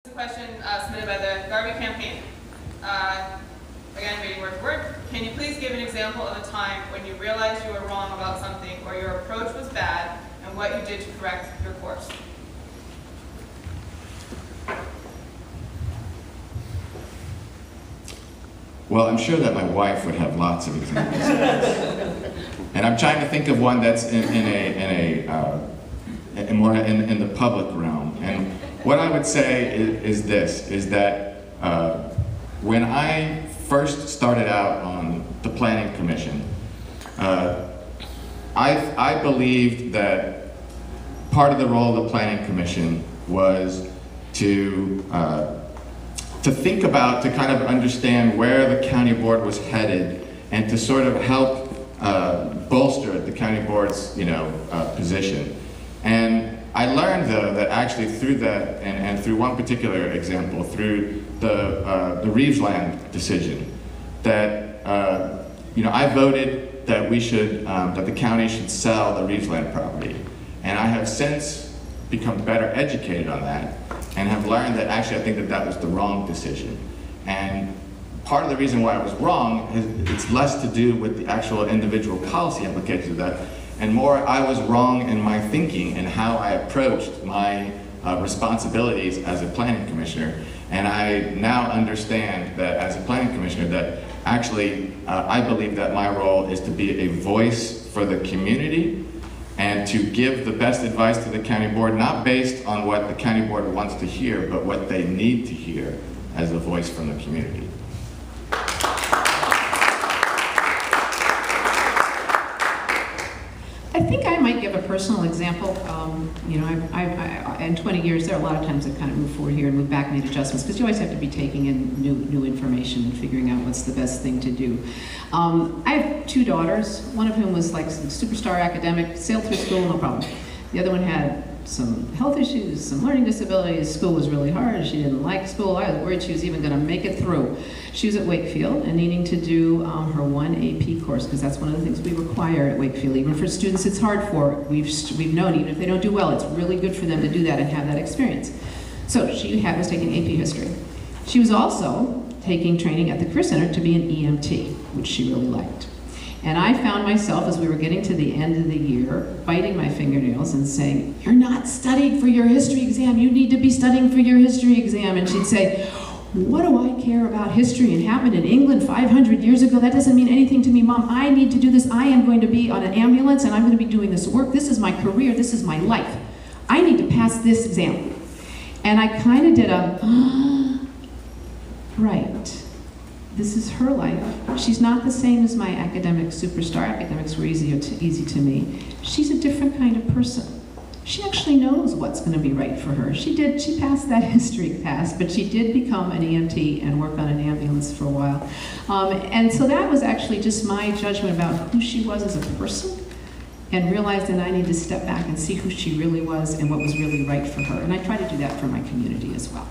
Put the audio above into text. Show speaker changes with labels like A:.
A: This is a question submitted by the Garvey campaign. Again, reading word for word. Can you please give an example of a time when you realized you were wrong about something or your approach was bad and what you did to correct your course?
B: Well, I'm sure that my wife would have lots of examples. And I'm trying to think of one that's more in the public realm. And what I would say is that when I first started out on the Planning Commission, I believed that part of the role of the Planning Commission was to think about, to kind of understand where the county board was headed and to sort of help bolster the county board's position. And I learned though that actually through that, and through one particular example, through the Reevesland decision, that I voted that we should, that the county should sell the Reevesland property. And I have since become better educated on that and have learned that actually I think that that was the wrong decision. And part of the reason why I was wrong is it's less to do with the actual individual policy implications of that, and more I was wrong in my thinking and how I approached my responsibilities as a planning commissioner. And I now understand that as a planning commissioner that actually I believe that my role is to be a voice for the community and to give the best advice to the county board, not based on what the county board wants to hear, but what they need to hear as a voice from the community.
C: I think I might give a personal example. In 20 years, there are a lot of times I've kind of moved forward here and moved back and made adjustments, because you always have to be taking in new information and figuring out what's the best thing to do. I have two daughters, one of whom was like a superstar academic, sailed through school, no problem. The other one had some health issues, some learning disabilities. School was really hard. She didn't like school. I was worried she was even going to make it through. She was at Wakefield and needing to do her one AP course, because that's one of the things we require at Wakefield. Even for students it's hard for. We've known even if they don't do well, it's really good for them to do that and have that experience. So she was taking AP history. She was also taking training at the Career Center to be an EMT, which she really liked. And I found myself, as we were getting to the end of the year, biting my fingernails and saying, "You're not studying for your history exam. You need to be studying for your history exam." And she'd say, "What do I care about history? It happened in England 500 years ago. That doesn't mean anything to me, Mom. I need to do this. I am going to be on an ambulance and I'm going to be doing this work. This is my career. This is my life. I need to pass this exam." And I kind of did a, right. This is her life. She's not the same as my academic superstar. Academics were easy to me. She's a different kind of person. She actually knows what's going to be right for her. She passed that history class, but she did become an EMT and work on an ambulance for a while. And so that was actually just my judgment about who she was as a person, and realized that I need to step back and see who she really was and what was really right for her. And I try to do that for my community as well.